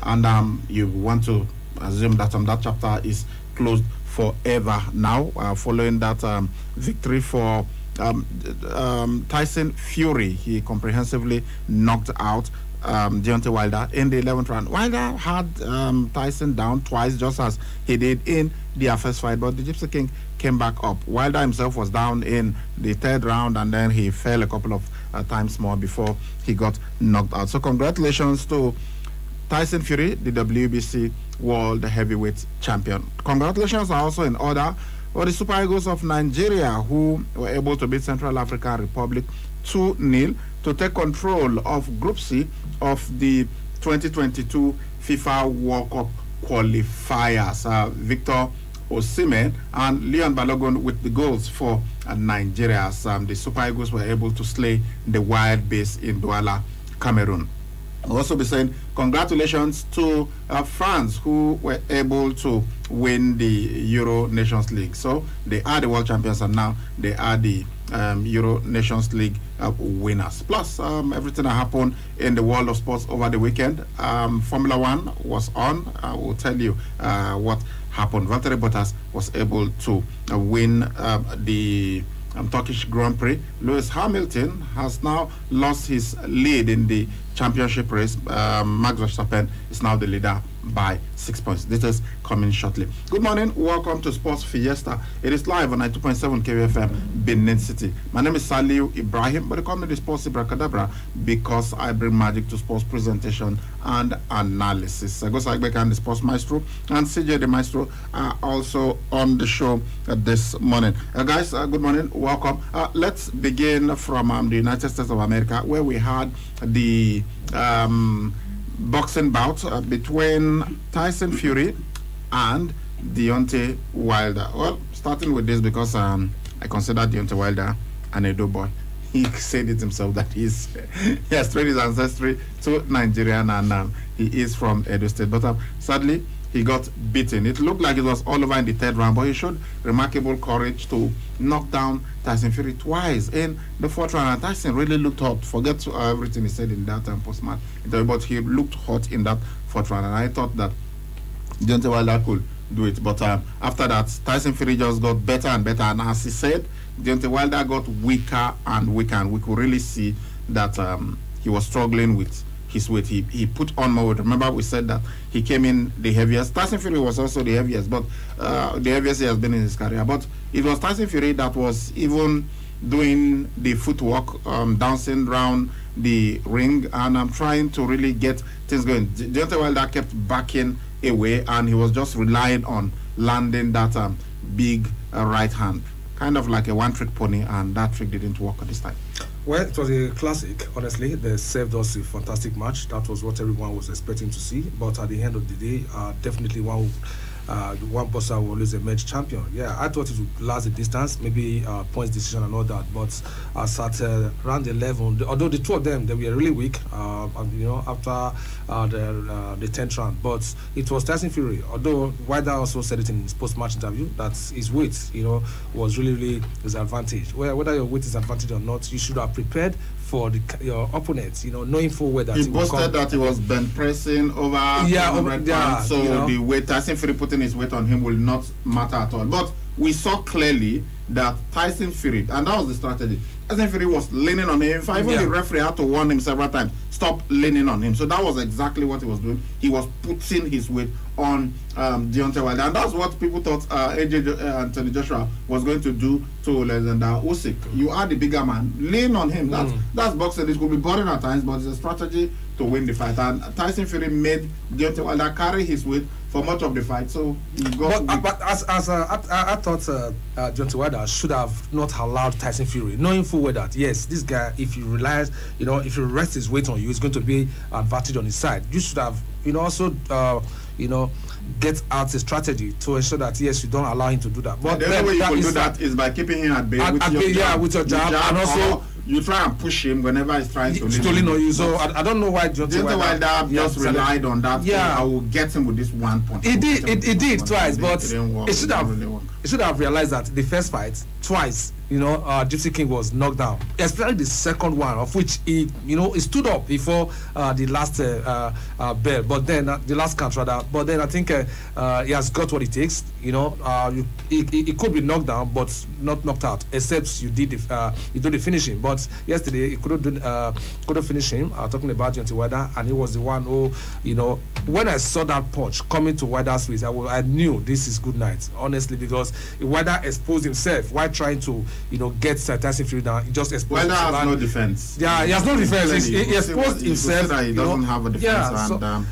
and you want to assume that that chapter is closed forever now, following that victory for Tyson Fury. He comprehensively knocked out Deontay Wilder in the 11th round. Wilder had Tyson down twice, just as he did in their first fight, but the Gypsy King came back up. Wilder himself was down in the 3rd round, and then he fell a couple of times more before he got knocked out. So congratulations to Tyson Fury, the WBC World Heavyweight Champion. Congratulations are also in order for the Super Eagles of Nigeria, who were able to beat Central African Republic 2-0 to take control of Group C of the 2022 FIFA World Cup qualifiers. Victor Osimhen and Leon Balogun with the goals for Nigeria. The Super Eagles were able to slay the Wild Beasts in Douala, Cameroon. I'll also be saying congratulations to France, who were able to win the Euro Nations League. So they are the world champions, and now they are the Euro Nations League winners. Plus, everything that happened in the world of sports over the weekend. Formula One was on. I will tell you what happened. Valtteri Bottas was able to win the Turkish Grand Prix. Lewis Hamilton has now lost his lead in the championship race. Max Verstappen is now the leader by 6 points. This is coming shortly. Good morning. Welcome to Sports Fiesta. It is live on 92.7 KFM, Benin City. My name is Saliu Ibrahim, but they call me the Sports Ibracadabra because I bring magic to sports presentation and analysis. Gosa Agbeka and the Sports Maestro and CJ the Maestro are also on the show this morning. Guys, good morning. Welcome. Let's begin from the United States of America, where we had the boxing bout between Tyson Fury and Deontay Wilder. Well, starting with this because I consider Deontay Wilder an Edo boy. He said it himself that he has traced his ancestry to Nigerian, and he is from Edo State. But sadly, he got beaten. It looked like it was all over in the 3rd round, but he showed remarkable courage to knock down Tyson Fury twice in the 4th round. And Tyson really looked hot. Forget everything he said in that post-match interview, but he looked hot in that 4th round. And I thought that Deontay Wilder could do it. But after that, Tyson Fury just got better and better. And as he said, Deontay Wilder got weaker and weaker. And we could really see that he was struggling with his weight. He put on more weight. Remember, we said that he came in the heaviest. Tyson Fury was also the heaviest, but the heaviest he has been in his career. But it was Tyson Fury that was even doing the footwork, dancing around the ring, and I'm trying to really get things going. Deontay Wilder kept backing away, and he was just relying on landing that big right hand, kind of like a one-trick pony, and that trick didn't work at this time. Well, it was a classic, honestly. They served us a fantastic match. That was what everyone was expecting to see. But at the end of the day, definitely one boxer will always emerge champion. Yeah, I thought it would last a distance, maybe points decision and all that. But at round 11, although the two of them, they were really weak, after the 10th round. But it was Tyson Fury. Although Wilder also said it in his post-match interview that his weight, was really his advantage. Well, whether your weight is advantage or not, you should have prepared for your opponents, knowing full well that he boasted that he was bench pressing over 100 pounds, so the weight Tyson Fury putting his weight on him will not matter at all. But we saw clearly that Tyson Fury, and that was the strategy, Tyson Fury was leaning on him. In fact, even the referee had to warn him several times, stop leaning on him. So that was exactly what he was doing. He was putting his weight on Deontay Wilder, and that's what people thought Anthony Joshua was going to do to Alexander Usyk. You are the bigger man, lean on him. That's boxing. It could be boring at times, but it's a strategy to win the fight. And Tyson Fury made Deontay Wilder carry his weight for much of the fight, so he got. But I thought Deontay Wilder should have not allowed Tyson Fury, knowing full well that yes, this guy, if you realize, if you rest his weight on you, it's going to be advantage on his side. You should have, also, get out a strategy to ensure that yes, you don't allow him to do that. But the only way you can do that is by keeping him at bay with your jab, and also you try and push him whenever he's trying to lean on you. So I don't know why Deontay Wilder just relied on that. Yeah, I will get him with this one punch. It did twice, but it should have realized that the first fight twice Gypsy King was knocked down, especially the second one, of which he stood up before the last bell, but then the last count rather. But then I think he has got what it takes. He could be knocked down, but not knocked out, except you do the finishing. But yesterday he couldn't finish him. Talking about Deontay Wilder, and he was the one who, when I saw that punch coming to Wilder's face, I knew this is good night, honestly, because Wilder exposed himself while trying to get Tyson Fury down. He just exposed himself. Wilder has no defense. Yeah, he has no defense. He exposed himself. He doesn't have a defense. Yeah, and,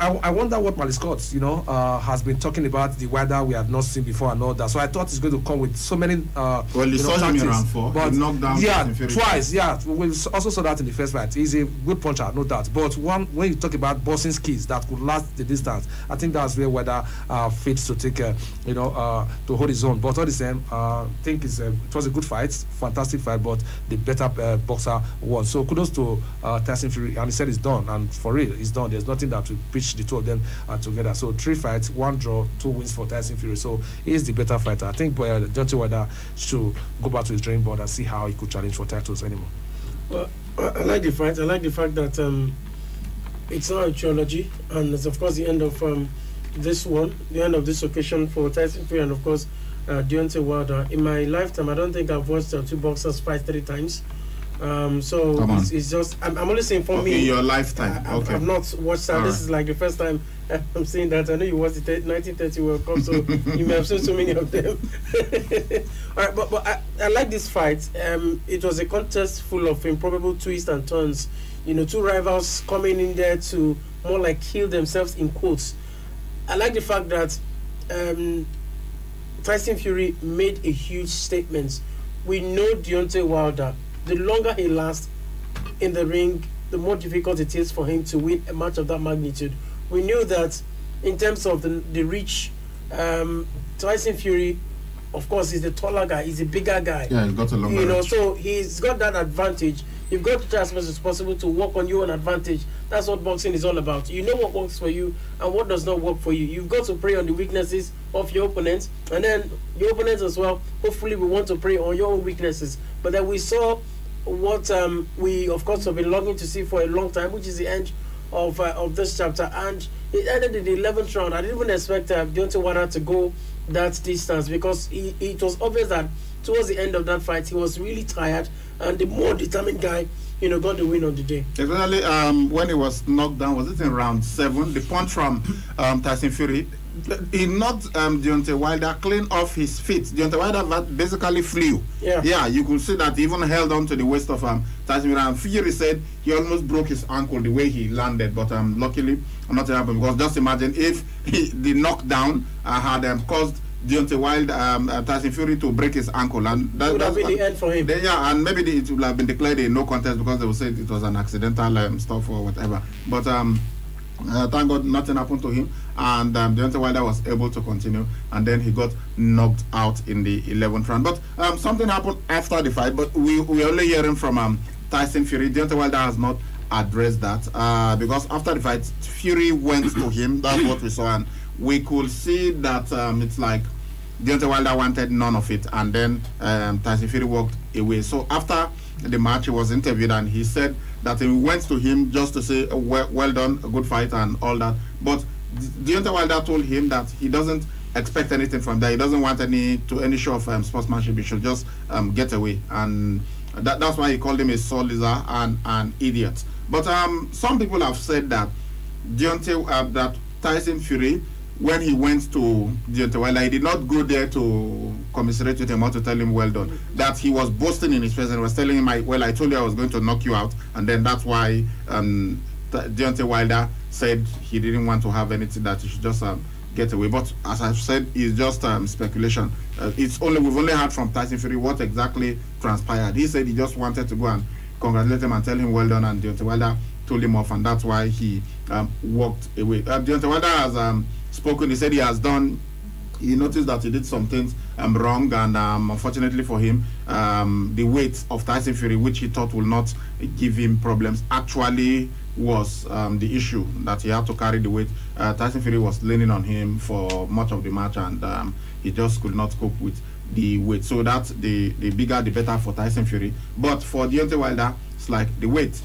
I wonder what Malik Scott, has been talking about the Wilder we have not seen before and all that. So I thought he's going to come with so many. Well, he saw him in round 4. But he knocked down. Yeah, twice. Yeah, we also saw that in the first fight. He's a good puncher, no doubt. But when you talk about boxing skills that could last the distance, I think that's where Wilder fits to take, to hold his own. But all the same, I think it was a good fight, fantastic fight. But the better boxer won. So kudos to Tyson Fury, and he said it's done, and for real, it's done. There's nothing that will pitch the two of them together. So 3 fights, 1 draw, 2 wins for Tyson Fury. So he is the better fighter. I think Deontay Wilder should go back to his drawing board and see how he could challenge for titles anymore. Well, I like the fight. I like the fact that it's not a trilogy, and it's of course the end of this one, the end of this occasion for Tyson Fury, and of course Deontay Wilder. In my lifetime, I don't think I've watched 2 boxers fight 3 times. So it's just I'm only saying for me. In your lifetime, I've not watched that. This is like the first time I'm saying that. I know you watched the 1930 World Cup, so you may have seen so many of them. All right, but I like this fight. It was a contest full of improbable twists and turns. 2 rivals coming in there to more like kill themselves in quotes. I like the fact that Tyson Fury made a huge statement. We know Deontay Wilder. The longer he lasts in the ring, the more difficult it is for him to win a match of that magnitude. We knew that in terms of the reach, Tyson Fury, of course, is the taller guy. He's a bigger guy. Yeah, he's got a longer reach. So he's got that advantage. You've got to try as much as possible to work on your own advantage. That's what boxing is all about. You know what works for you and what does not work for you. You've got to prey on the weaknesses of your opponents, and then your opponents as well. Hopefully, we want to prey on your own weaknesses. But then we saw what we, of course, have been longing to see for a long time, which is the end of this chapter. And it ended in the 11th round. I didn't even expect Deontay Wilder to go that distance, because it was obvious that towards the end of that fight, he was really tired, and the more determined guy, got the win on the day. Exactly. When he was knocked down, was it in round 7? The punch from Tyson Fury, he knocked Deontay Wilder clean off his feet. Deontay Wilder basically flew. Yeah, you could see that he even held on to the waist of Tyson Fury. And Fury said he almost broke his ankle the way he landed, but luckily nothing happened. Because just imagine if the knockdown had caused Deontay Wilder, Tyson Fury to break his ankle, and that would have been the end for him. And maybe it would have been declared a no contest, because they would say it was an accidental stuff or whatever. But thank God nothing happened to him, and Deontay Wilder was able to continue, and then he got knocked out in the 11th round. But something happened after the fight, but we're only hearing from Tyson Fury. Deontay Wilder has not addressed that, because after the fight, Fury went to him. That's what we saw, and we could see that it's like Deontay Wilder wanted none of it, and then Tyson Fury walked away. So after the match, he was interviewed, and he said that he went to him just to say, well done, a good fight and all that. But Deontay Wilder told him that he doesn't expect anything from that. He doesn't want any show of sportsmanship. He should just get away. And that's why he called him a sore loser and an idiot. But some people have said that that Tyson Fury, when he went to Deontay Wilder, he did not go there to commiserate with him or to tell him well done. That he was boasting in his face and was telling him, I told you I was going to knock you out. And then that's why Deontay Wilder said he didn't want to have anything, that he should just get away. But as I've said, it's just speculation. We've only heard from Tyson Fury what exactly transpired. He said he just wanted to go and congratulate him and tell him well done, and Deontay Wilder told him off, and that's why he walked away. Deontay Wilder has spoken. He said he noticed that he did some things wrong, and unfortunately for him, the weight of Tyson Fury, which he thought will not give him problems, actually was the issue, that he had to carry the weight. Tyson Fury was leaning on him for much of the match, and he just could not cope with the weight. So that's the bigger, the better for Tyson Fury. But for Deontay Wilder, it's like the weight.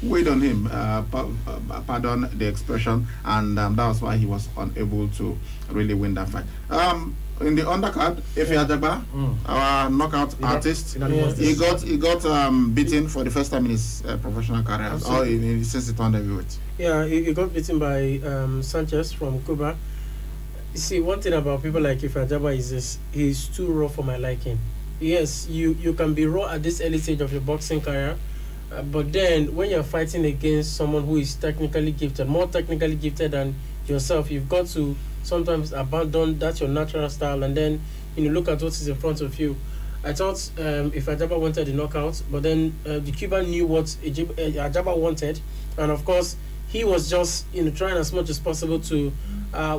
Weighed on him, pardon the expression, and that was why he was unable to really win that fight. In the undercard, Efe Ajagba, our knockout artist, he got beaten for the first time in his professional career, or since he turned heavyweight. Yeah, he got beaten by Sanchez from Cuba. You see, one thing about people like Efe Ajagba is this: he's too raw for my liking. Yes, you can be raw at this early stage of your boxing career. But then, when you're fighting against someone who is technically gifted, more technically gifted than yourself, you've got to sometimes abandon that's your natural style and then look at what is in front of you. I thought if Ajagba wanted the knockout, but then the Cuban knew what Ajagba wanted, and of course he was just trying as much as possible to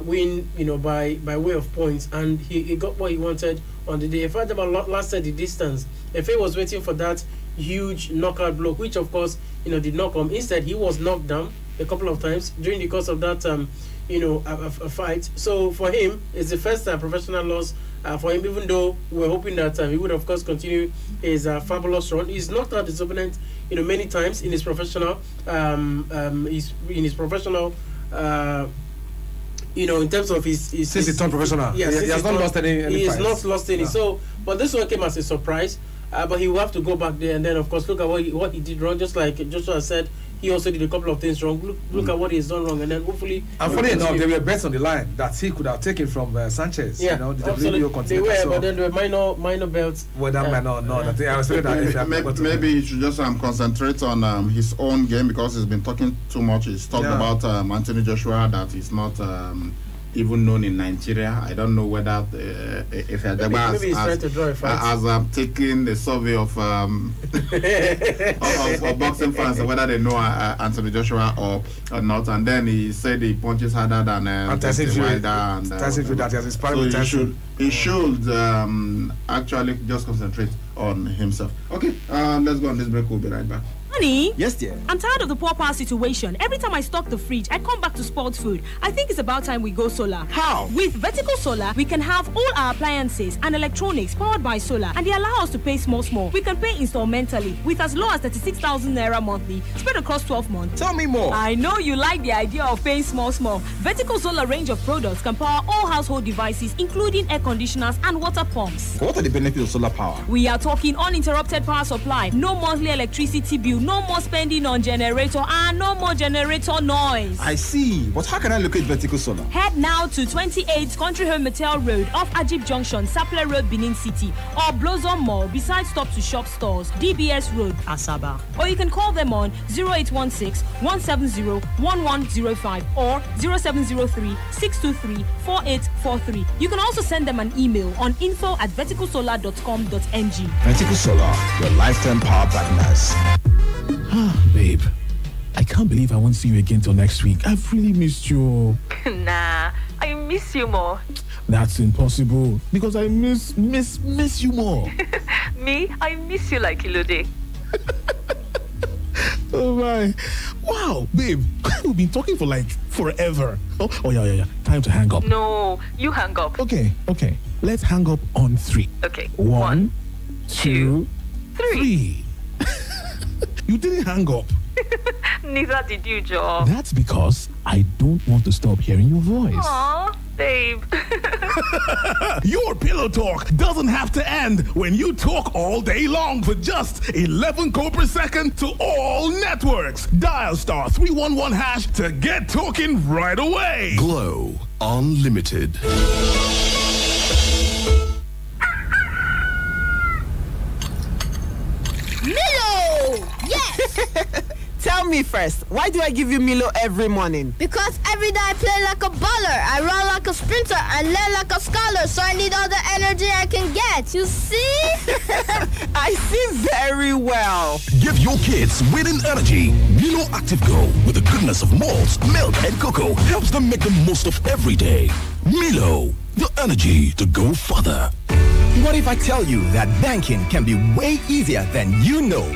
win by way of points, and he got what he wanted on the day. If Ajagba lasted the distance, if he was waiting for that huge knockout blow, which of course did not come. Instead, he was knocked down a couple of times during the course of that a fight. So for him, it's the first professional loss for him, even though we're hoping that he would of course continue his fabulous run. He's knocked out his opponent many times in his professional in terms of his since he turned professional. Yeah, he has not lost any he has fights. not lost any. No. So but this one came as a surprise. But he will have to go back there and then, of course, look at what he did wrong. Just like Joshua said, he also did a couple of things wrong. Look at what he's done wrong, and then hopefully. And funny enough, there were bets on the line that he could have taken from Sanchez. Yeah, the absolutely. They were, so but then there were minor belts. Well, that minor, no. I was saying that maybe he should just concentrate on his own game, because he's been talking too much. He's talked about Anthony Joshua, that he's not even known in Nigeria. I don't know whether if Ajagba has taken a survey of boxing fans, whether they know Anthony Joshua or not. And then he said he punches harder than Tyson Fury. Tyson Fury, that he has inspired Tyson. He should actually just concentrate on himself. Okay, let's go on this break. We'll be right back. Honey? Yes, dear. I'm tired of the poor power situation. Every time I stock the fridge, I come back to spoiled food. I think it's about time we go solar. How? With Vertical Solar, we can have all our appliances and electronics powered by solar, and they allow us to pay small. We can pay installmentally with as low as 36,000 naira monthly, spread across 12 months. Tell me more. I know you like the idea of paying small. Vertical Solar range of products can power all household devices, including air conditioners and water pumps. What are the benefits of solar power? We are talking uninterrupted power supply, no monthly electricity bill, no more spending on generator, and no more generator noise. I see. But how can I locate Vertical Solar? Head now to 28 Country Home Metal Road off Ajib Junction, Sapler Road, Benin City, or Blossom Mall beside Stop to Shop stores, DBS Road, Asaba. Or you can call them on 0816-170-1105 or 0703-623-4843. You can also send them an email on info@verticalsolar.com.ng. Vertical Solar, your lifetime power partners. Babe, I can't believe I won't see you again till next week. I've really missed you. Nah, I miss you more. That's impossible, because I miss you more. Me, I miss you like Ilode. Oh my. Wow, babe, we've been talking for like forever. Oh yeah. Time to hang up. No, you hang up. Okay. Let's hang up on 3. Okay. 1, 2, 3. You didn't hang up. Neither did you, Joe. That's because I don't want to stop hearing your voice. Aw, babe. Your pillow talk doesn't have to end when you talk all day long for just 11 co per second to all networks. Dial star 311 hash to get talking right away. Glow Unlimited. Milo! Yes! Tell me first, why do I give you Milo every morning? Because every day I play like a baller, I run like a sprinter, and learn like a scholar, so I need all the energy I can get, you see? I see very well. Give your kids winning energy. Milo Active Go, with the goodness of malt, milk, and cocoa, helps them make the most of every day. Milo, the energy to go further. What if I tell you that banking can be way easier than you know?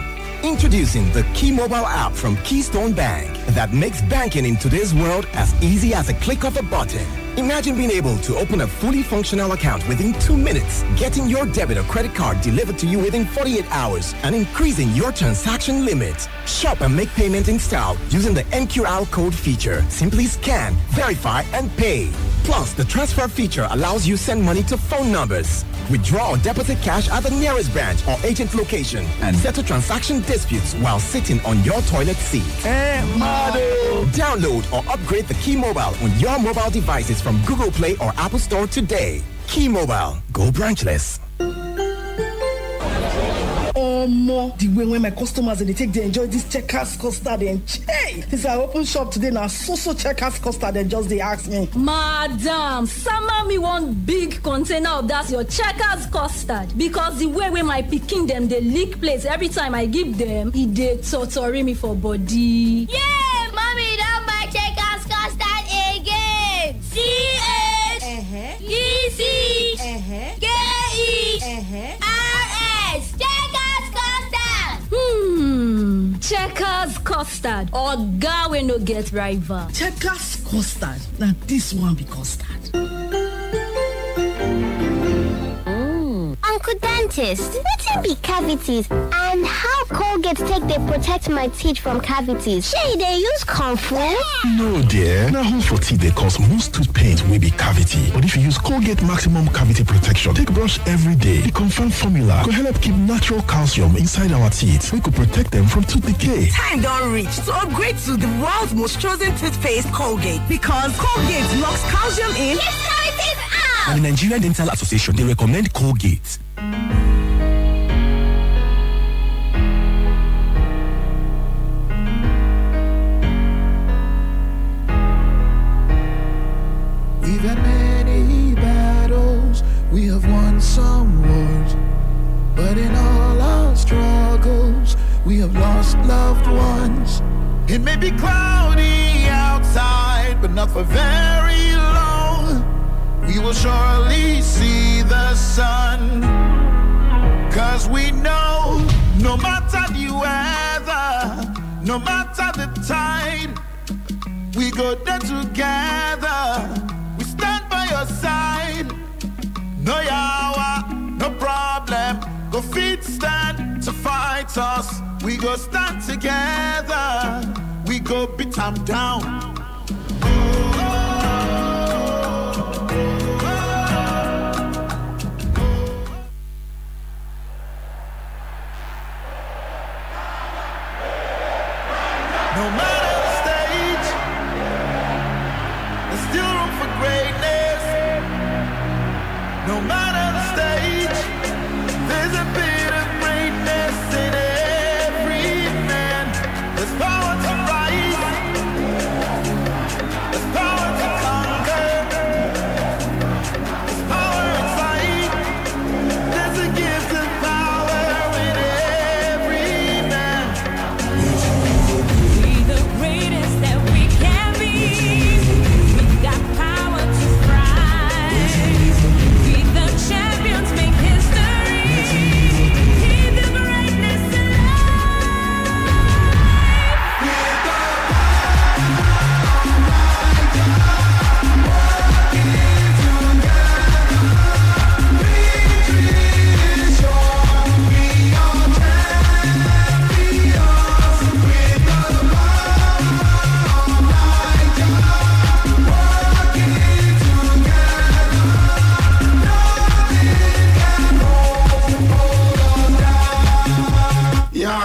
Introducing the Key Mobile app from Keystone Bank. that makes banking in today's world as easy as a click of a button. Imagine being able to open a fully functional account within 2 minutes, getting your debit or credit card delivered to you within 48 hours, and increasing your transaction limit. Shop and make payment in style using the NQR code feature. Simply scan, verify, and pay. Plus, the transfer feature allows you send money to phone numbers, withdraw or deposit cash at the nearest branch or agent location, and settle transaction disputes while sitting on your toilet seat. Download or upgrade the Key Mobile on your mobile devices from Google Play or Apple Store today. Key Mobile. Go branchless. Omo, the way when my customers they take they enjoy this Checkers custard and hey, since I open shop today now so Checkers custard and just they ask me, Madam, summer me one big container of that your Checkers custard because the way when my pikin them they lick plates every time I give them, it they torture me for body. Yeah, mommy don't buy Checkers custard again. CHECKERS Checkers custard. Checkers custard or we no get rival. Checkers custard. Now this one be custard. Uncle Dentist, wetin be cavities and how Colgate take they protect my teeth from cavities? Shey they use comfort? No, dear. Now, hole for teeth they cause most tooth pain will be cavity. But if you use Colgate Maximum Cavity Protection, take brush every day. The confirmed formula could help keep natural calcium inside our teeth. We could protect them from tooth decay. Time don't reach to upgrade to the world's most chosen toothpaste, Colgate. Because Colgate locks calcium in. Yes, cavities out! And the Nigerian Dental Association, they recommend Colgate. We've had many battles, we have won some wars, but in all our struggles, we have lost loved ones. It may be cloudy outside, but not for very long. We will surely see the sun, 'cause we know no matter the weather, no matter the tide, we go there together. We stand by your side. No yawa, no problem. Go fit stand to fight us. We go stand together. We go beat them down. No matter the stage, there's still room for greatness. No matter the stage, there's a bit of greatness in every man. There's power to rise, there's power to conquer, there's power inside, there's a gift of power in every man.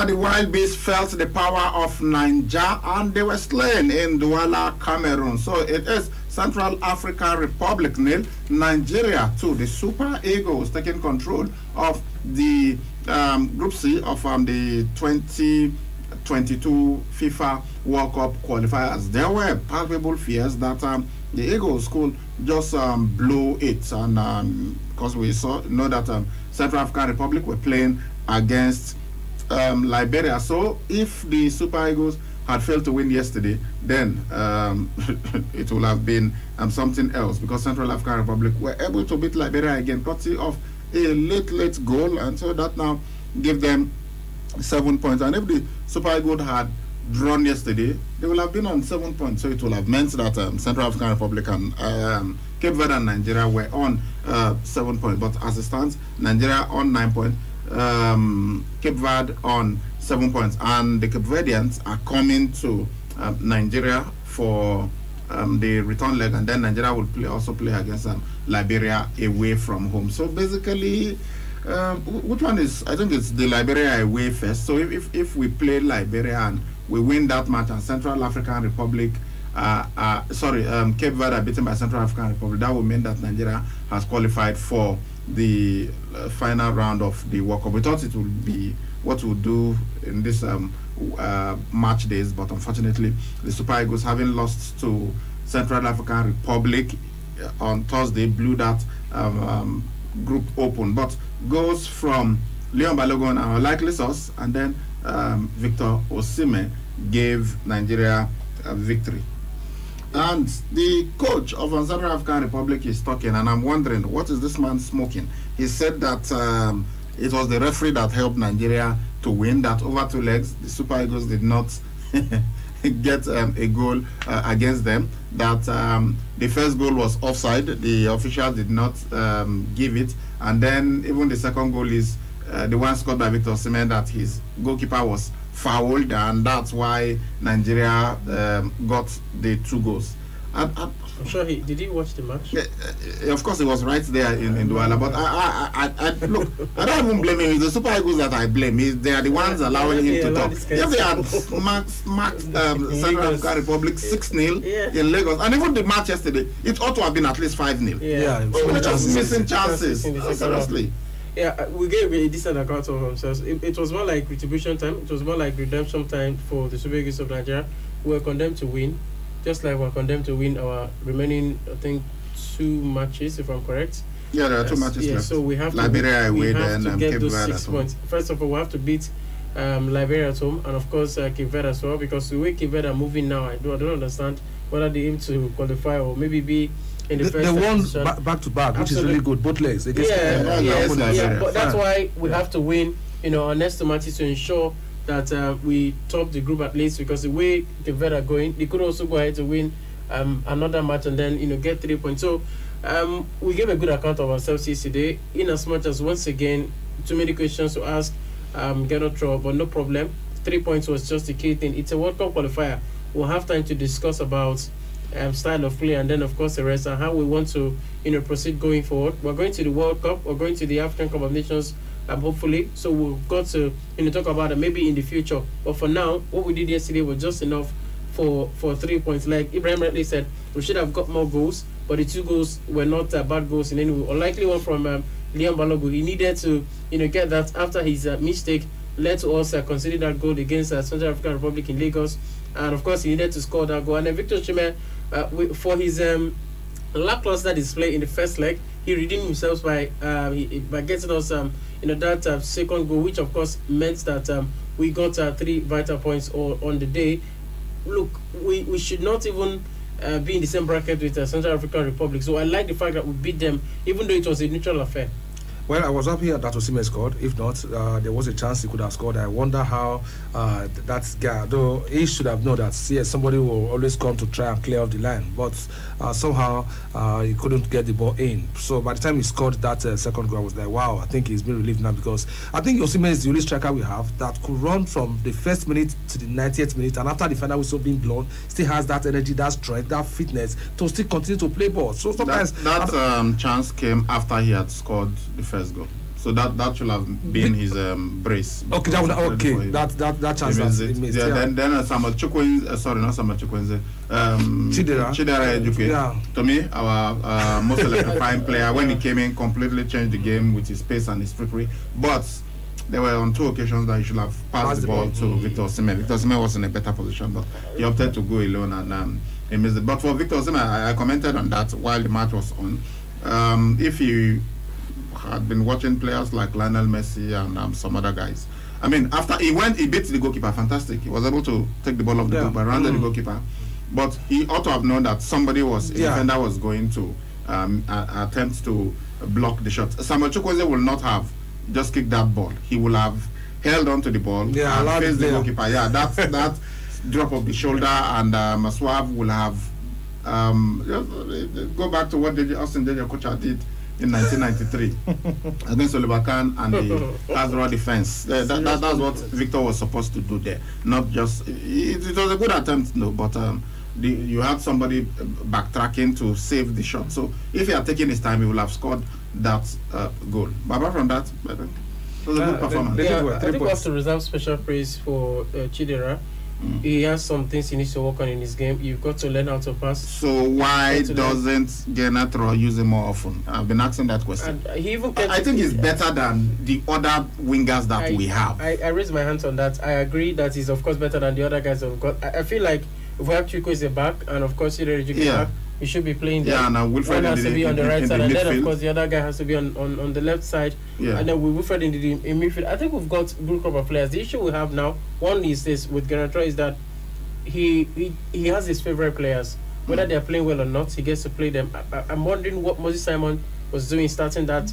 The wild beasts felt the power of Niger and they were slain in Douala, Cameroon. So it is Central African Republic 0, Nigeria 2. The Super Eagles taking control of the Group C of the 2022 FIFA World Cup qualifiers. There were palpable fears that the Eagles could just blow it, and because we know that Central African Republic were playing against Liberia. So if the Super Eagles had failed to win yesterday, then it would have been something else, because Central African Republic were able to beat Liberia again, courtesy of a late goal, and so that now give them 7 points. And if the Super Eagles had drawn yesterday, they will have been on 7 points. So it will have meant that Central African Republic and Cape Verde and Nigeria were on 7 points. But as it stands, Nigeria on 9 points, Cape Verde on 7 points. And the Cape Verdeans are coming to Nigeria for the return leg, and then Nigeria will also play against Liberia away from home. So basically, which one is? I think it's the Liberia away first. So if we play Liberia and we win that match, and Central African Republic, Cape Verde are beaten by Central African Republic, that will mean that Nigeria has qualified for the final round of the World Cup. We thought it would be what we'll do in this match days, but unfortunately, the Super Eagles, having lost to Central African Republic on Thursday, blew that group open. But goals from Leon Balogun, our likely source, and then Victor Osimhen gave Nigeria a victory. And the coach of Central African Republic is talking, and I'm wondering, what is this man smoking? He said that it was the referee that helped Nigeria to win, that over 2 legs, the Super Eagles did not get a goal against them, that the first goal was offside, the official did not give it, and then even the second goal is the one scored by Victor Osimhen, that his goalkeeper was fouled, and that's why Nigeria got the 2 goals. I'm sure did he watch the match? Of course, he was right there in Douala. But I look, I don't even blame him. It's the Super Eagles that I blame. They are the ones allowing him to talk. If they had marked Central African Republic 6-0 in Lagos, and even the match yesterday, it ought to have been at least 5-0. We're just missing chances. Seriously. Yeah, we gave a decent account of themselves. It was more like retribution time. It was more like redemption time for the Super Eagles of Nigeria. We were condemned to win, just like we're condemned to win our remaining, I think, 2 matches, if I'm correct. Yeah, there are 2 matches left. So we have Liberia away, to get those 6 points. First of all, we have to beat Liberia at home, and of course Cape Verde as well, because the way Cape Verde are moving now, I don't understand whether they aim to qualify or maybe be in the first. They won back to back, which is really good, both legs. But that's why we have to win, our next 2 matches to ensure that we top the group at least, because the way Cape Verde are going, they could also go ahead to win another match and then get 3 points. So we gave a good account of ourselves yesterday, in as much as once again too many questions to ask, get out trouble, but no problem. 3 points was just the key thing. It's a World Cup qualifier. We'll have time to discuss about style of play, and then of course the rest, and how we want to proceed going forward. We're going to the World Cup, we're going to the African Cup of Nations, hopefully, so we've got to talk about it maybe in the future. But for now, what we did yesterday was just enough for 3 points. Like Ibrahim rightly said, we should have got more goals, but the 2 goals were not bad goals in any way. Unlikely one from Leon Balogun. He needed to get that after his mistake led to us consider that goal against Central African Republic in Lagos, and of course he needed to score that goal. And then Victor Osimhen, for his lackluster display in the first leg, he redeemed himself by getting us that second goal, which of course meant that we got 3 vital points on the day. Look, we should not even be in the same bracket with Central African Republic, so I like the fact that we beat them, even though it was a neutral affair. Well, I was happy that Osimhen scored. If not, there was a chance he could have scored. I wonder how that guy, though he should have known that somebody will always come to try and clear off the line, but somehow he couldn't get the ball in. So by the time he scored that second goal, I was like, wow, I think he's been relieved now, because I think Osimhen is the only striker we have that could run from the first minute to the 90th minute, and after the final whistle being blown, still has that energy, that strength, that fitness to still continue to play ball. So sometimes that chance came after he had scored the first goal. So that should have been his brace. Okay, that chance he missed. Then Samuel Chukwueze, not Samuel Chukwueze, Chidera Ejuke. Yeah. To me, our most electrifying player, when he came in, completely changed the game with his pace and his trickery. But there were on 2 occasions that he should have passed the ball to Victor Osimhen. Victor Osimhen was in a better position, but he opted to go alone and he missed it. But for Victor Osimhen, I commented on that while the match was on. If he had been watching players like Lionel Messi and some other guys, I mean, after he beat the goalkeeper, fantastic. He was able to take the ball off the goalkeeper, rounded the goalkeeper. But he ought to have known that a defender was going to attempt to block the shot. Samuel Chukwueze will not have just kicked that ball. He will have held on to the ball and faced the goalkeeper. Yeah, that drop of the shoulder, and Maswav will have go back to what Austin Kocha did in 1993 against Oliver Kahn and the Azra defense. That's what Victor was supposed to do there. Not just it was a good attempt, no, but you had somebody backtracking to save the shot. So if he had taken his time, he would have scored that goal. But apart from that, it was a good performance. I think we have to reserve special praise for Chidera. He has some things he needs to work on in his game. You've got to learn how to pass. So why doesn't Genatro use him more often? I've been asking that question. And he even I think he's better than the other wingers that we have. I raise my hands on that. I agree that he's of course better than the other guys we've got. I feel like if we have Chico is a back, and of course Chidera back, he should be playing there. Yeah, and Wilfred has to be on the right side, and then of course the other guy has to be on the left side. Yeah. And then with Wilfred in midfield. I think we've got good group of players. The issue we have now, one is this with Genatro, is that he has his favorite players. Whether they're playing well or not, he gets to play them. I'm wondering what Moses Simon was doing starting that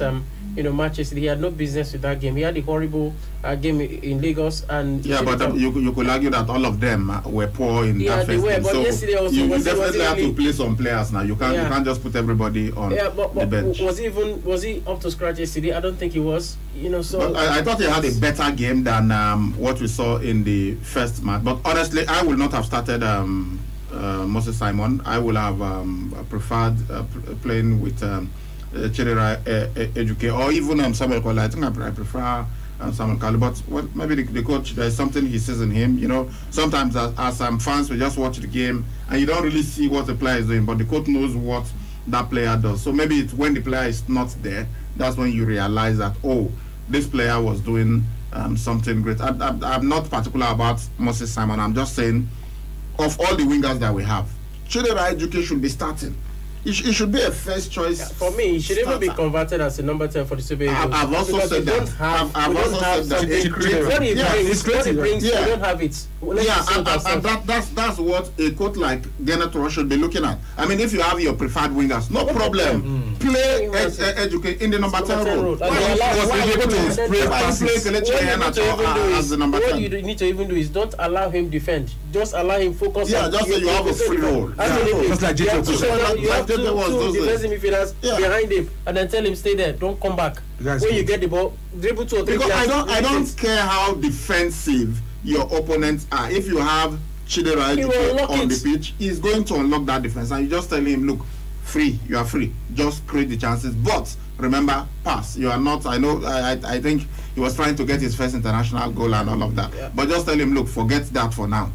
Manchester. He had no business with that game. He had a horrible game in Lagos, and but you could argue that all of them were poor in that first game. But so yesterday also you definitely have to play some players now. You can't just put everybody on the bench. Was he up to scratch yesterday? I don't think he was. So but I thought he had a better game than what we saw in the first match. But honestly, I would not have started Moses Simon. I would have preferred playing with Chidera Ejuke or even Samuel Kola. I think I prefer Samuel Kola. But maybe the coach, there's something he sees in him. Sometimes as fans, we just watch the game and you don't really see what the player is doing, but the coach knows what that player does. So maybe it's when the player is not there, that's when you realize that, oh, this player was doing something great. I'm not particular about Moses Simon. I'm just saying, of all the wingers that we have, Chidera Ejuke should be starting. It should be a first choice. For me, he should even be converted as a number 10 for the Super Eagles. I've also said that. I've also said that. What he brings, we don't have it. That's what a coach like Genatro should be looking at. I mean, if you have your preferred wingers, no problem. Play Ejuke in the number 10 role. What you need to even do is don't allow him defend. Just allow him focus. Yeah, just say you have a free role. Just like you have two defensive midfielders behind him, and then tell him stay there, don't come back. When you get the ball, dribble 2 or 3. Because I don't care how defensive your opponents are. If you have Chidera Ejuke on the pitch, he's going to unlock that defense, and you just tell him, look, free, you are free. Just create the chances, but remember, pass. You are not. I know. I think he was trying to get his first international goal and all of that. Yeah. But just tell him, look, forget that for now.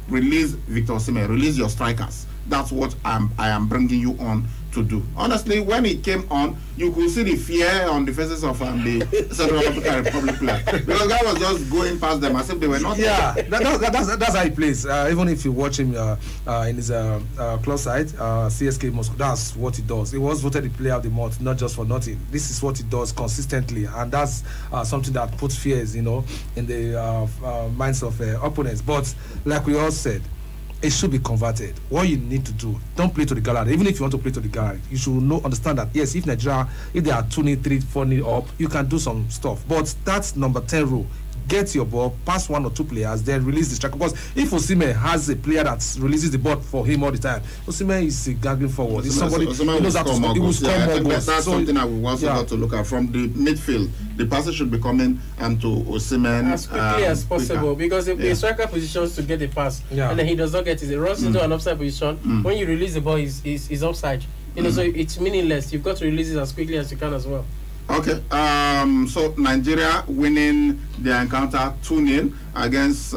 Release Victor Osimhen. Release your strikers. That's what I am bringing you on to do. Honestly, when he came on, you could see the fear on the faces of the Central African Republic player, because guy was just going past them as if they were not. Yeah, that's how he plays. Even if you watch him in his club side, CSK Moscow, that's what he does. He was voted the player of the month, not just for nothing. This is what he does consistently, and that's something that puts fears, in the minds of opponents. But like we all said, it should be converted. What you need to do, don't play to the gallery. Even if you want to play to the gallery, you should understand that, yes, if Nigeria, if they are 2-0, 3-4 up, you can do some stuff. But that's number 10 rule. Get your ball, pass 1 or 2 players, then release the striker. Because if Osimhen has a player that releases the ball for him all the time, Osimhen is gagging forward. It's somebody who knows how to score. He will score more goals. That's something that we also got to look at from the midfield. The passes should be coming to Osimhen as quickly as possible, because if the striker positions to get the pass, and then he does not get it, he runs into an offside position. When you release the ball, he's offside. So it's meaningless. You've got to release it as quickly as you can as well. Okay, so Nigeria winning their encounter 2-0 against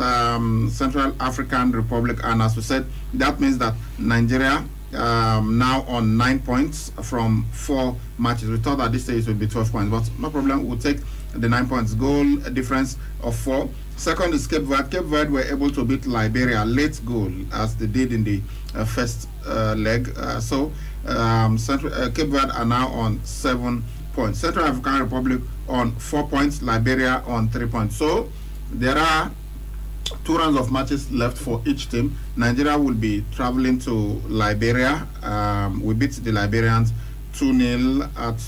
Central African Republic, and as we said, that means that Nigeria now on 9 points from 4 matches. We thought at this stage it would be 12 points, but no problem. We'll take the 9 points. Goal difference of 4. Second is Cape Verde. Cape Verde were able to beat Liberia late goal as they did in the first leg. Cape Verde are now on 7 points. Central African Republic on 4 points. Liberia on 3 points. So there are 2 rounds of matches left for each team. Nigeria will be traveling to Liberia. We beat the Liberians 2-0 at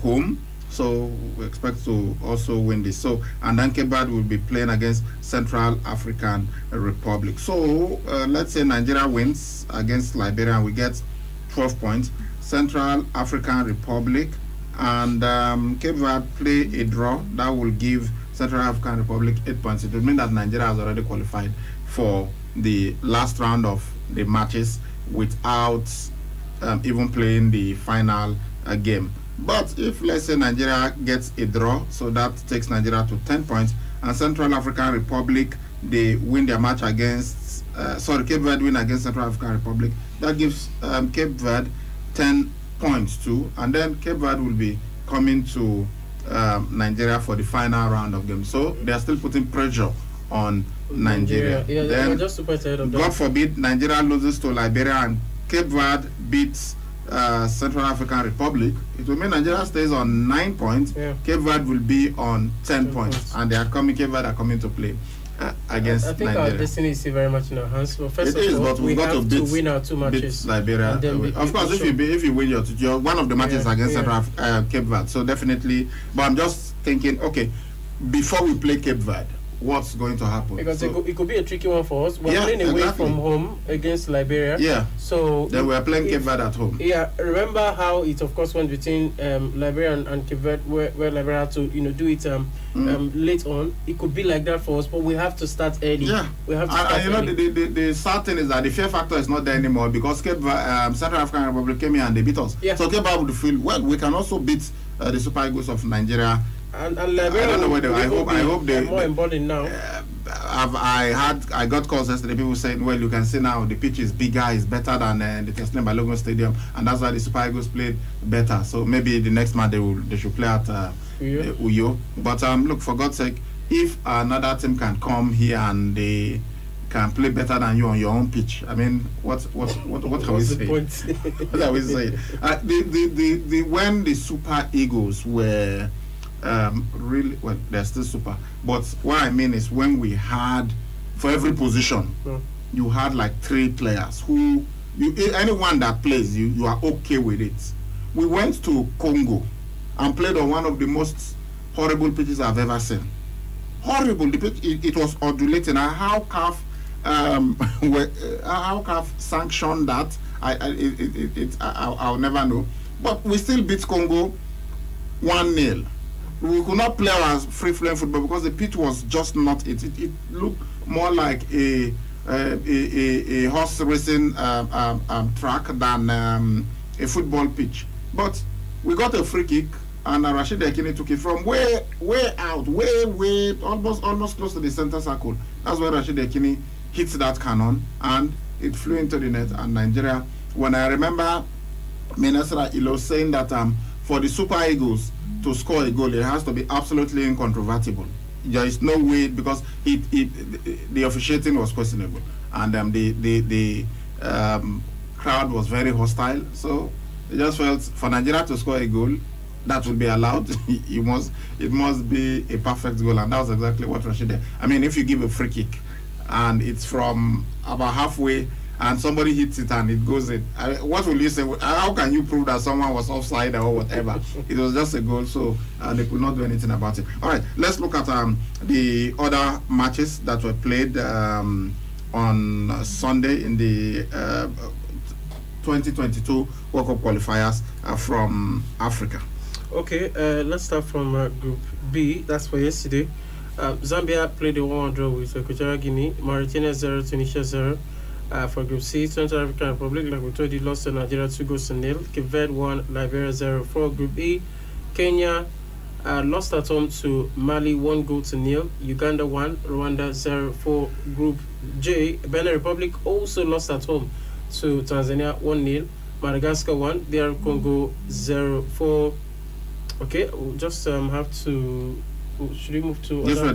home. So we expect to also win this. So, and then Cape Verde will be playing against Central African Republic. So let's say Nigeria wins against Liberia and we get 12 points. Central African Republic and Cape Verde play a draw. That will give Central African Republic 8 points. It will mean that Nigeria has already qualified for the last round of the matches without even playing the final game. But if, let's say, Nigeria gets a draw, so that takes Nigeria to 10 points, and Central African Republic, they win their match against, Cape Verde win against Central African Republic, that gives Cape Verde 10 points too, and then Cape Verde will be coming to Nigeria for the final round of games. So they are still putting pressure on Nigeria. Yeah, then, just to point ahead of that. God forbid Nigeria loses to Liberia and Cape Verde beats Central African Republic, it will mean Nigeria stays on 9 points. Cape Verde will be on 10 points, and Cape Verde are coming to play against I think Nigeria. our destiny is still very much in our hands. But first It is, of all, but we've got have to win our 2 matches. Liberia. Of course, if you win your one of the matches against Central Cape Verde, so definitely. But I'm just thinking, okay, before we play Cape Verde, what's going to happen? Because it could be a tricky one for us. We're playing away from home against Liberia. Yeah. So then we're playing Cape Verde at home. Yeah. Remember how it, of course, went between Liberia and Cape Verde, where Liberia had to, do it late on. It could be like that for us, but we have to start early. Yeah. We have to start early. The sad thing is that the fear factor is not there anymore because Central African Republic came here and they beat us. Yeah. So Cape Verde would feel, well, we can also beat the Super Eagles of Nigeria. And Liberia, I don't know whether I hope they more embodied now. I got calls yesterday. People saying, well, you can see now the pitch is bigger, is better than the Teslim Balogun Stadium, and that's why the Super Eagles played better. So maybe the next match they should play at Uyo. But look, for God's sake, if another team can come here and they can play better than you on your own pitch, I mean, what are we saying? What are we saying? When the Super Eagles were really, well, they're still super, but what I mean is when we had, for every position, you had like 3 players who, anyone that plays, you are okay with it. We went to Congo and played on one of the most horrible pitches I've ever seen. Horrible. The pitch, it was undulating. How CAF sanctioned that, I'll never know. But we still beat Congo 1-0. We could not play our free-flowing football because the pitch was just not it. It looked more like a horse racing track than a football pitch. But we got a free kick, and Rashid Ekini took it from way out, way almost close to the center circle. That's where Rashid Ekini hit that cannon, and it flew into the net. And Nigeria, when I remember Minister Ilo saying that for the Super Eagles to score a goal, it has to be absolutely incontrovertible. There is no way, because the officiating was questionable, and the crowd was very hostile. So it just felt for Nigeria to score a goal that would be allowed, it must be a perfect goal, and that was exactly what Rashid did. I mean, if you give a free kick and it's from about halfway and somebody hits it and it goes in, what will you say? How can you prove that someone was offside or whatever? It was just a goal, so they could not do anything about it. All right, let's look at the other matches that were played on Sunday in the 2022 World Cup qualifiers from Africa. Okay, let's start from Group B. That's for yesterday. Zambia played a 1-1 draw with Equatorial Guinea. Mauritania 0, Tunisia 0. For Group C, Central African Republic, like we told you, lost to Nigeria 2-0. Cape Verde 1, Liberia 0. For Group E, Kenya lost at home to Mali 1-0. Uganda 1, Rwanda 0. For Group J, Benin Republic also lost at home to Tanzania 1-0. Madagascar 1, DR Congo 0. For okay, we'll just have to. Should we move to these were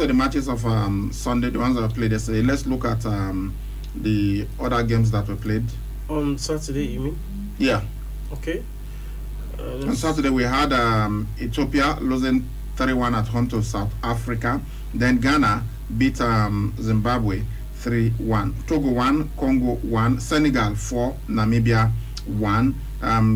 the matches of Sunday, the ones that were played yesterday. Let's look at the other games that were played on Saturday. You mean? Yeah. Okay. On Saturday we had Ethiopia losing 3-1 at home to South Africa. Then Ghana beat Zimbabwe 3-1. Togo 1, Congo 1, Senegal 4, Namibia 1,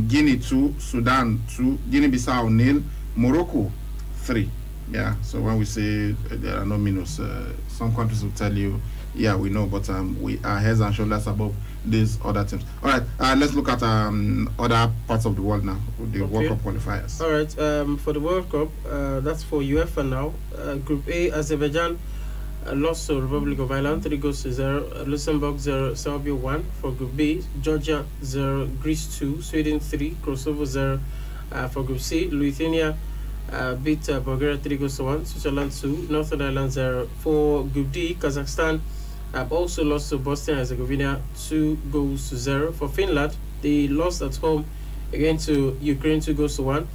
Guinea 2, Sudan 2, Guinea-Bissau 0, Morocco 3. Yeah, so when we say there are no minus, some countries will tell you, yeah, we know, but we are heads and shoulders above these other teams. All right, let's look at other parts of the world now, the World Cup qualifiers. All right, for the World Cup, that's for UEFA now. Group A, Azerbaijan lost to Republic of Ireland 3-0, Luxembourg 0, Serbia 1. For Group B, Georgia 0, Greece 2, Sweden 3, Kosovo 0. For Group C, Lithuania beat Bulgaria 3-1, Switzerland 2, Northern Ireland 0. For Group D, Kazakhstan also lost to Bosnia and Herzegovina 2-0. For Finland, they lost at home again to Ukraine 2-1.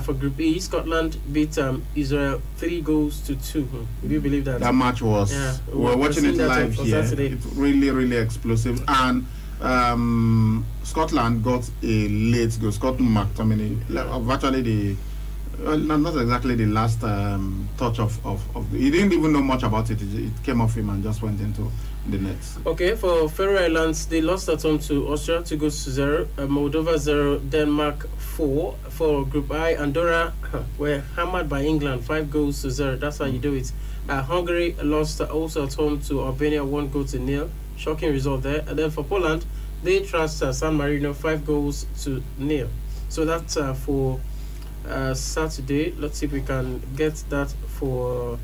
For Group E, Scotland beat Israel 3-2. Would you believe that? That match was, we were watching it live here. It's really, really explosive. And Scotland got a late goal. Scott McTominay, virtually not exactly the last touch of he didn't even know much about it. It came off him and just went into the net. Okay, for Faroe Islands, they lost at home to Austria 2-0, Moldova 0, Denmark 4. For Group I, Andorra were hammered by England 5-0. That's how you do it. Hungary lost also at home to Albania 1-0. Shocking result there. And then for Poland, they trashed San Marino 5-0. So that's for Saturday. Let's see if we can get that for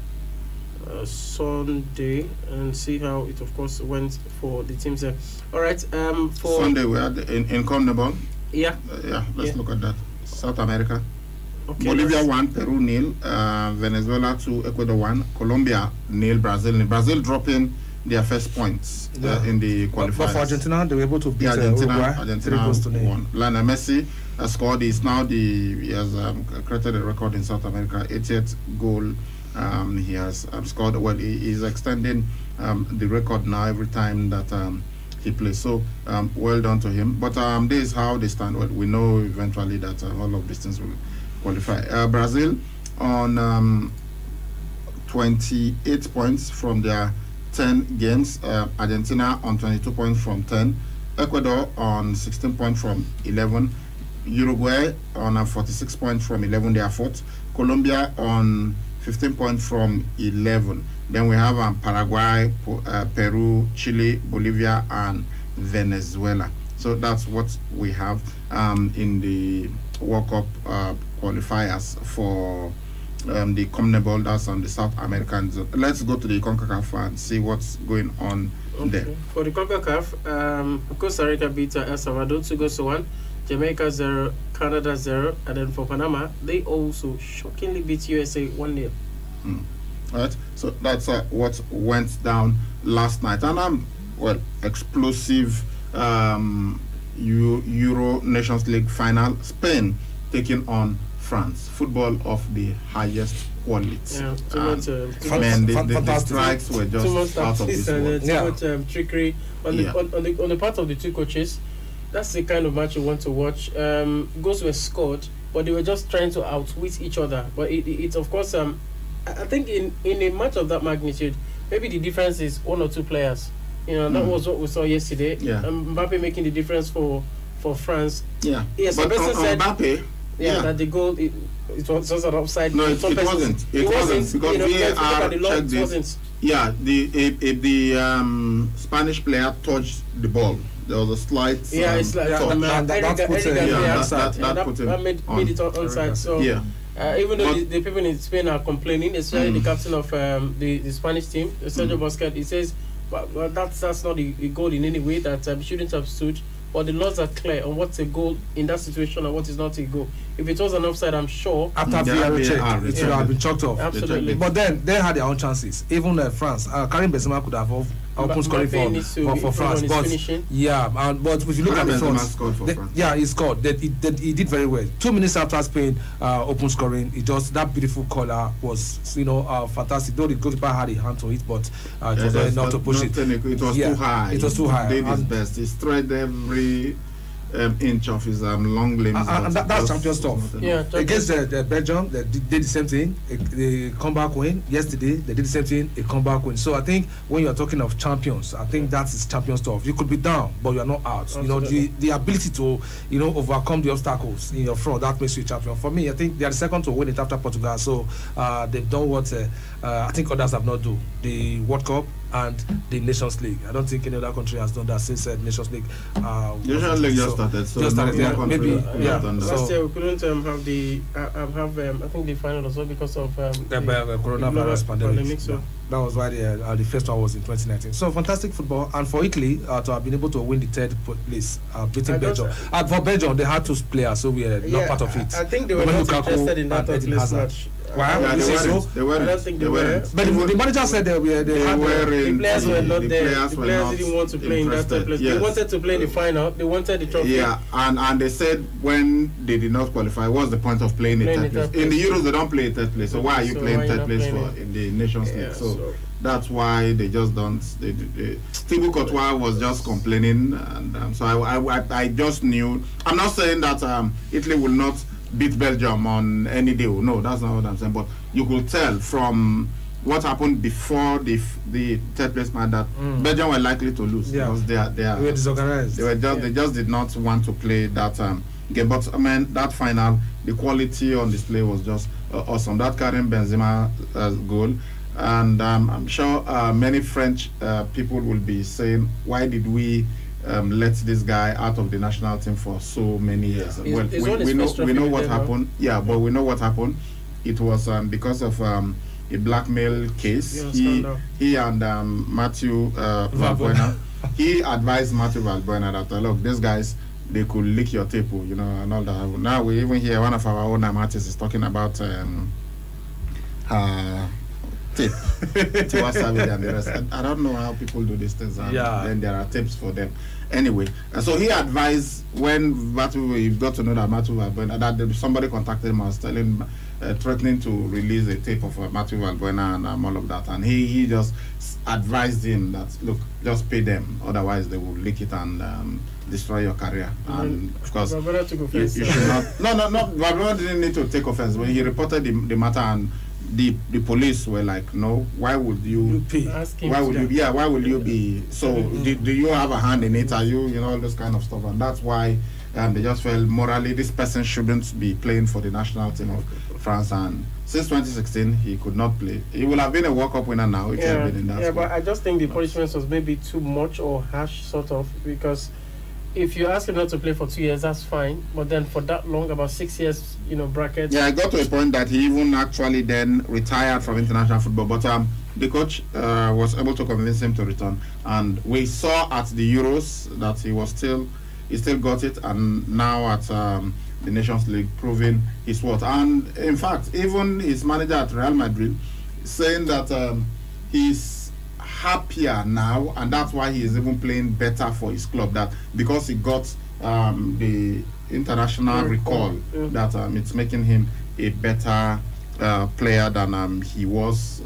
Sunday and see how it of course went for the teams there. All right, for Sunday we had in CONMEBOL. Let's look at that. South America, Bolivia 1, Peru 0, Venezuela 2, Ecuador 1, Colombia 0, Brazil 0. Brazil dropping their first points in the qualifiers. But for Argentina, they were able to beat Argentina 1. Lionel Messi scored. He has created a record in South America, 80th goal. He has scored. Well, he is extending the record now every time that he plays. So well done to him. But this is how they stand. Well, we know eventually that all of these things will qualify. Brazil on 28 points from their 10 games. Argentina on 22 points from 10. Ecuador on 16 points from 11. Uruguay on 46 points from 11. They are fourth. Colombia on 15 points from 11. Then we have Paraguay, Peru, Chile, Bolivia, and Venezuela. So that's what we have in the World Cup qualifiers for the CONMEBOL. That's on the South American zone. Let's go to the CONCACAF and see what's going on there. For the CONCACAF, Costa Rica beat El Salvador 2-1. Jamaica 0, Canada 0, and then for Panama, they also shockingly beat USA 1-0. All right, so that's what went down last night, and explosive Euro Nations League final. Spain taking on France. Football of the highest quality. Yeah, the strikes were just out of this world. Too much trickery on the part of the two coaches. That's the kind of match you want to watch. Goals were scored, but they were just trying to outwit each other. But it's of course, I think in a match of that magnitude, maybe the difference is one or two players. That was what we saw yesterday. Mbappe making the difference for France. Yes, but said Mbappe. That the goal it was an offside. No, it wasn't. It wasn't because VAR checked it. Yeah, the Spanish player touched the ball. There was a slight it's like that made it onside. So even though the people in Spain are complaining, especially the captain of the Spanish team, Sergio Busquets, he says, well, that's not a goal in any way, that shouldn't have stood. But the laws are clear on what's a goal in that situation and what is not a goal. If it was an offside, I'm sure after VAR check, it should have been chalked off. Absolutely. But then they had their own chances. Even France, Karim Benzema could have open scoring for France. But but if you look at the front, he scored. He did very well. 2 minutes after Spain open scoring, that beautiful color was fantastic. Though the goalkeeper had a hand to it, but it was not enough to push it. It was too high. It was too high. He did his best. He tried every inch of his long limbs. And that's champion stuff. Yeah, against the Belgium, they did the same thing. They come back win. Yesterday, they did the same thing. A comeback win. So I think when you are talking of champions, I think that is champion stuff. You could be down, but you are not out. Absolutely. The ability to overcome the obstacles in your front, that makes you a champion. For me, I think they are the second to win it after Portugal. So they've done what I think others have not done: the World Cup and the Nations League. I don't think any other country has done that since Nations League. Nations League just started, so just started, yeah, maybe, yeah. Last year we couldn't have the I think the final as well because of the coronavirus pandemic. So that was why the first one was in 2019. So fantastic football, and for Italy to have been able to win the third place, beating Belgium. For Belgium, they had 2 players, so we are not part of it. I think they were not interested in that place match. Why? Yeah, they weren't. I don't think they were. But the manager said they were. The players were not there. The players didn't want to play in that third place. Yes. They wanted to play in the final. They wanted the trophy. Yeah, and they said when they did not qualify, what's the point of playing in third place? In the Euros, they don't play third place. So why are you playing third place in the Nations League? So that's why they just don't. Thibaut Courtois was just complaining, and so I just knew. I'm not saying that Italy will not beat Belgium on any day. No, that's not what I'm saying. But you could tell from what happened before the third place match that Belgium were likely to lose because they were disorganized. They just did not want to play that game. But I mean, that final, the quality on display was just awesome. That Karim Benzema goal, and I'm sure many French people will be saying, why did we let this guy out of the national team for so many years? Well, we know what happened. Yeah, but we know what happened. It was because of a blackmail case. He and Mathieu Valbuena. He advised Mathieu Valbuena that look, these guys, they could lick your tape, and all that. Now we even hear one of our own artists is talking about tape. Tiwa Savage and the rest. I don't know how people do these things. Then there are tapes for them. Anyway, so he advised when you got to know that Mathieu Valbuena, that somebody contacted him and was telling, threatening to release a tape of Mathieu Valbuena and all of that, and he just advised him that look, just pay them, otherwise they will leak it and destroy your career. And of course, you should not. No. Valbuena didn't need to take offense when he reported the matter, and the police were like, no, why would you pay? Why would you be so? Do you have a hand in it? Are you all this kind of stuff? And that's why they just felt morally this person shouldn't be playing for the national team of France. And since 2016 he could not play. He would have been a World Cup winner now if he had been in that squad. But I just think the punishment was maybe too much or harsh, sort of, because if you ask him not to play for 2 years, that's fine. But then for that long, about 6 years, bracket. Yeah, I got to a point that he even actually then retired from international football. But the coach was able to convince him to return. And we saw at the Euros that he still got it. And now at the Nations League, proving his worth. And in fact, even his manager at Real Madrid saying that he's happier now, and that's why he is even playing better for his club, that because he got the international recall, that it's making him a better player than he was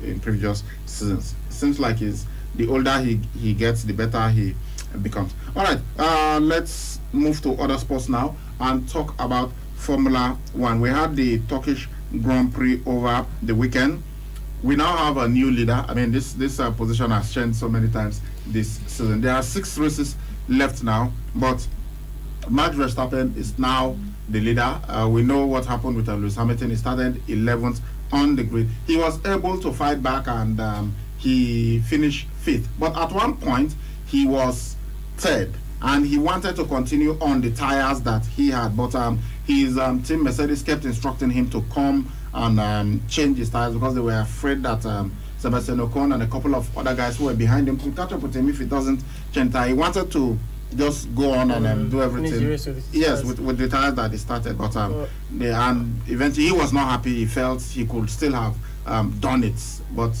in previous seasons. Seems like the older he gets, the better he becomes. All right, let's move to other sports now and talk about Formula One. We had the Turkish Grand Prix over the weekend. We now have a new leader. I mean, this position has changed so many times this season. There are 6 races left now, but Max Verstappen is now the leader. We know what happened with Lewis Hamilton. He started 11th on the grid. He was able to fight back, and he finished 5th. But at one point, he was 3rd, and he wanted to continue on the tires that he had. But his team Mercedes kept instructing him to come and change his tires because they were afraid that Sebastian Ocon and a couple of other guys who were behind him could catch up with him if he doesn't change tire. He wanted to just go on and do everything. With the tires that he started, but and eventually he was not happy. He felt he could still have done it, but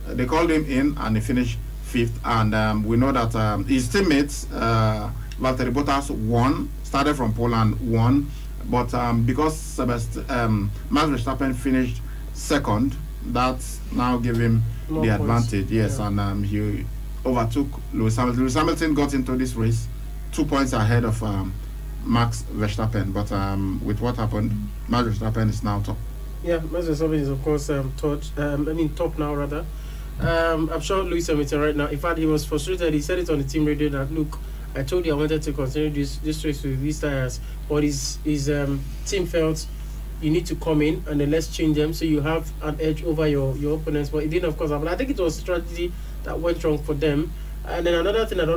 they called him in and he finished 5th. And we know that his teammates Valtteri Bottas started from pole and won. But because Max Verstappen finished 2nd, that now gave him the advantage. Yes, and he overtook Lewis Hamilton. Lewis Hamilton got into this race 2 points ahead of Max Verstappen, but with what happened, Max Verstappen is now top. Yeah, Max Verstappen is of course top now rather. I'm sure Lewis Hamilton right now. In fact, he was frustrated. He said it on the team radio that look, I told you I wanted to continue this race with these tires, but his team felt you need to come in and then let's change them so you have an edge over your opponents. But it didn't, of course, happen. I think it was strategy that went wrong for them. And then another thing that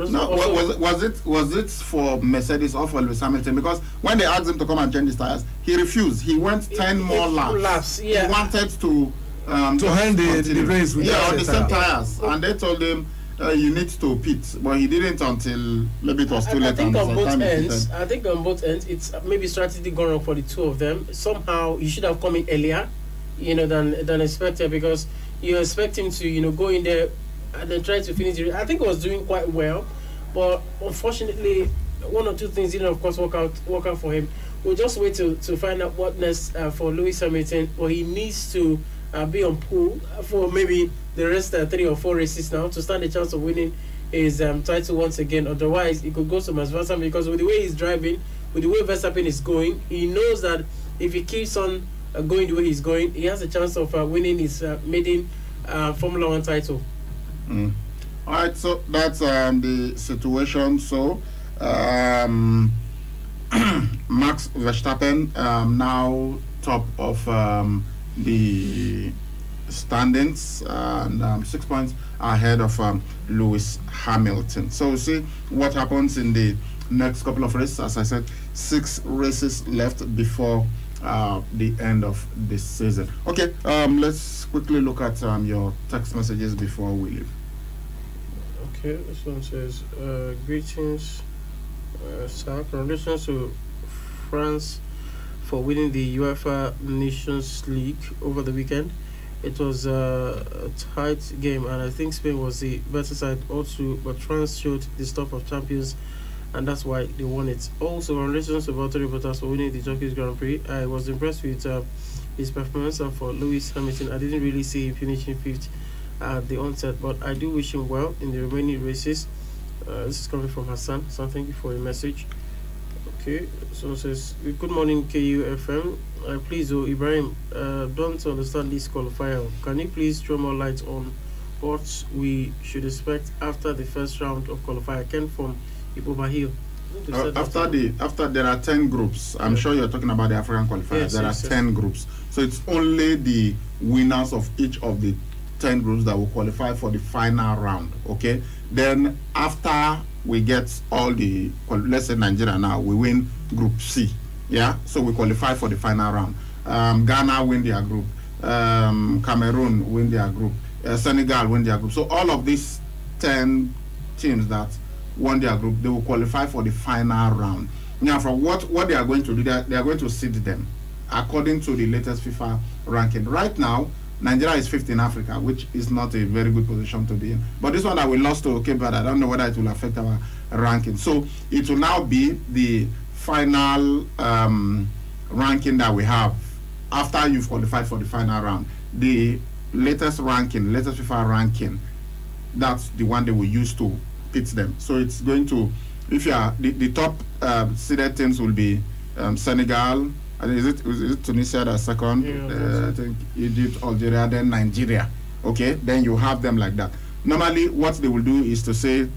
was it for Mercedes or for Lewis Hamilton? Because when they asked him to come and change his tires, he refused. He went 10 more laps. Yeah. He wanted to end the race with on the same tires, and they told him you need to pit, but he didn't until maybe it was too late. I think on both ends, it's maybe strategy gone wrong for the two of them. Somehow you should have come in earlier, than expected, because you expect him to go in there and then try to finish it. I think he was doing quite well, but unfortunately, one or two things didn't, of course, work out for him. We'll just wait to find out what next for Lewis Hamilton. But he needs to be on pole for maybe the rest 3 or 4 races now to stand a chance of winning his title once again. Otherwise, he could go to Max Verstappen, because with the way he's driving, with the way Verstappen is going, he knows that if he keeps on going the way he's going, he has a chance of winning his maiden Formula 1 title. All right, so that's the situation. So Max Verstappen now top of the standings and 6 points ahead of Lewis Hamilton. So we'll see what happens in the next couple of races. As I said, 6 races left before the end of this season. Okay, let's quickly look at your text messages before we leave. Okay, this one says, greetings, sir. Congratulations to France for winning the UEFA Nations League over the weekend. It was a tight game, and I think Spain was the better side also, but France showed the stuff of champions, and that's why they won it. Also, congratulations to Valtteri Bottas for winning the Turkish Grand Prix. I was impressed with his performance, and for Lewis Hamilton, I didn't really see him finishing 5th at the onset, but I do wish him well in the remaining races. This is coming from Hassan. So thank you for your message. Okay, so it says, good morning KUFM. Please, Ibrahim, don't understand this qualifier. Can you please throw more light on what we should expect after the first round of qualifier? Ken from Ipoba Hill. After there are 10 groups. I'm sure you're talking about the African qualifiers. There are 10 groups. So it's only the winners of each of the 10 groups that will qualify for the final round. Okay, then after we get all the, let's say Nigeria now, we win Group C. Yeah, so we qualify for the final round. Ghana win their group. Cameroon win their group. Senegal win their group. So all of these 10 teams that won their group, they will qualify for the final round. Now, from what they are going to do, they are going to seed them according to the latest FIFA ranking. Right now, Nigeria is 5th in Africa, which is not a very good position to be in. But this one that we lost to Cape Verde, I don't know whether it will affect our ranking. So it will now be the final ranking that we have after you've qualified for the final round. The latest ranking, latest FIFA ranking, that's the one they will use to pit them. So it's going to, if you are the top seeded teams will be Senegal. Is it Tunisia that's second? I think Egypt, Algeria, then Nigeria. Okay, then you have them like that. Normally, what they will do is to say,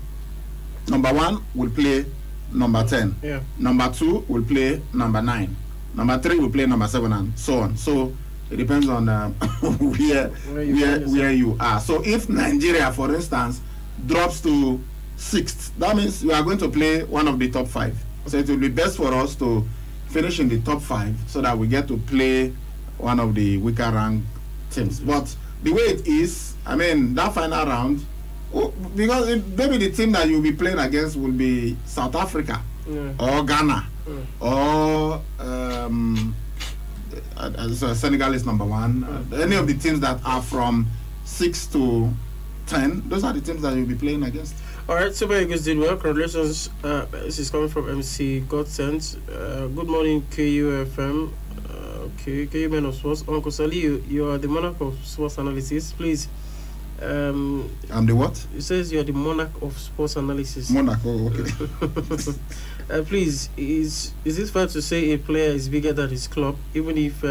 number 1 will play number 10. Yeah. Number 2 will play number 9. Number 3 will play number 7, and so on. So it depends on where you are. So if Nigeria, for instance, drops to 6th, that means we are going to play one of the top 5. So it will be best for us to finish in the top 5 so that we get to play one of the weaker ranked teams. But the way it is, I mean, that final round, because maybe the team that you'll be playing against will be South Africa or Ghana or so Senegal is number 1. Any of the teams that are from 6 to 10, those are the teams that you'll be playing against. All right, Super Eagles did well. Congratulations. This is coming from MC Godsend. Good morning, KUFM. Okay, KU Man of Sports. Uncle Sally, you are the monarch of sports analysis. Please. I'm the what? It says you are the monarch of sports analysis. Monarch, oh, okay. Please, is it fair to say a player is bigger than his club, even if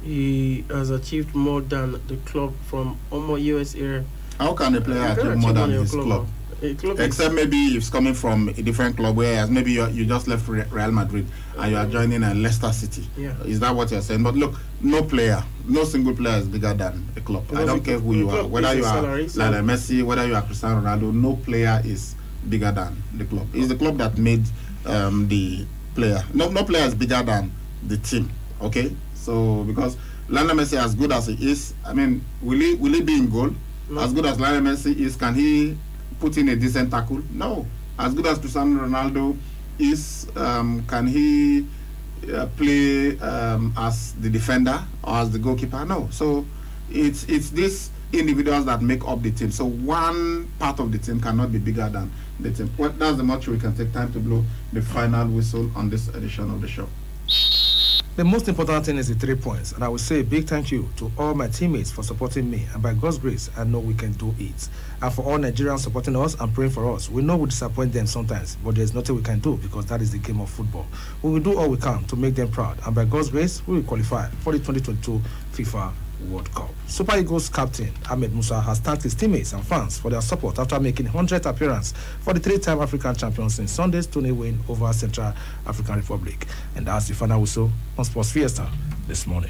he has achieved more than the club from US era? How can a player achieve more than his club? Except maybe it's coming from a different club, whereas maybe you just left Real Madrid and you are joining a Leicester City. Yeah. Is that what you're saying? But look, no single player is bigger than a club. I don't care who you are, whether you are Lionel Messi, whether you are Cristiano Ronaldo, no player is bigger than the club. It's the club that made the player. No player is bigger than the team. Okay? So because Lionel Messi, as good as he is, I mean, will he be in goal? No. As good as Lionel Messi is, can he put in a decent tackle? No. As good as Cristiano Ronaldo is, can he play as the defender or as the goalkeeper? No. So it's these individuals that make up the team. So one part of the team cannot be bigger than the team. Well, that's the much we can take. Time to blow the final whistle on this edition of the show. The most important thing is the 3 points, and I will say a big thank you to all my teammates for supporting me, and by God's grace, I know we can do it. And for all Nigerians supporting us and praying for us, we know we disappoint them sometimes, but there's nothing we can do because that is the game of football. We will do all we can to make them proud, and by God's grace, we will qualify for the 2022 FIFA World Cup. Super Eagles captain Ahmed Musa has thanked his teammates and fans for their support after making 100th appearance for the 3-time African champions in Sunday's Tony win over Central African Republic. And that's the final whistle on Sports Fiesta this morning.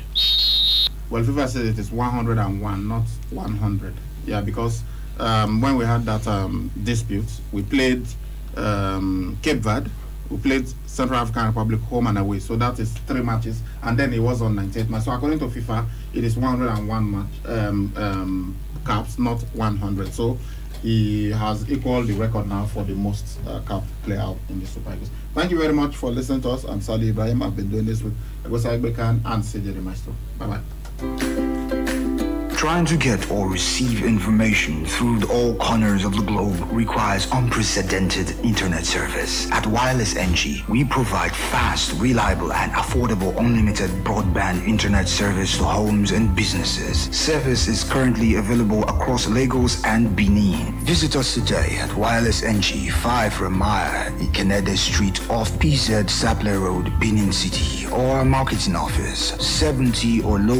Well, FIFA said it is 101, not 100. Yeah, because when we had that dispute, we played Cape Verde, we played Central African Republic home and away, so that is 3 matches, and then it was on 98 match. So according to FIFA, it is 101 match caps, not 100. So he has equaled the record now for the most cap player in the Super Eagles. Thank you very much for listening to us. I'm Sali Ibrahim. I've been doing this with Egosa Egbekan and CJ the Maestro. Bye bye. Trying to get or receive information through all corners of the globe requires unprecedented internet service. At Wireless NG, we provide fast, reliable, and affordable unlimited broadband internet service to homes and businesses. Service is currently available across Lagos and Benin. Visit us today at Wireless NG 5 Ramaya, Ikenede Street off PZ Sapler Road, Benin City, or our marketing office 70 or low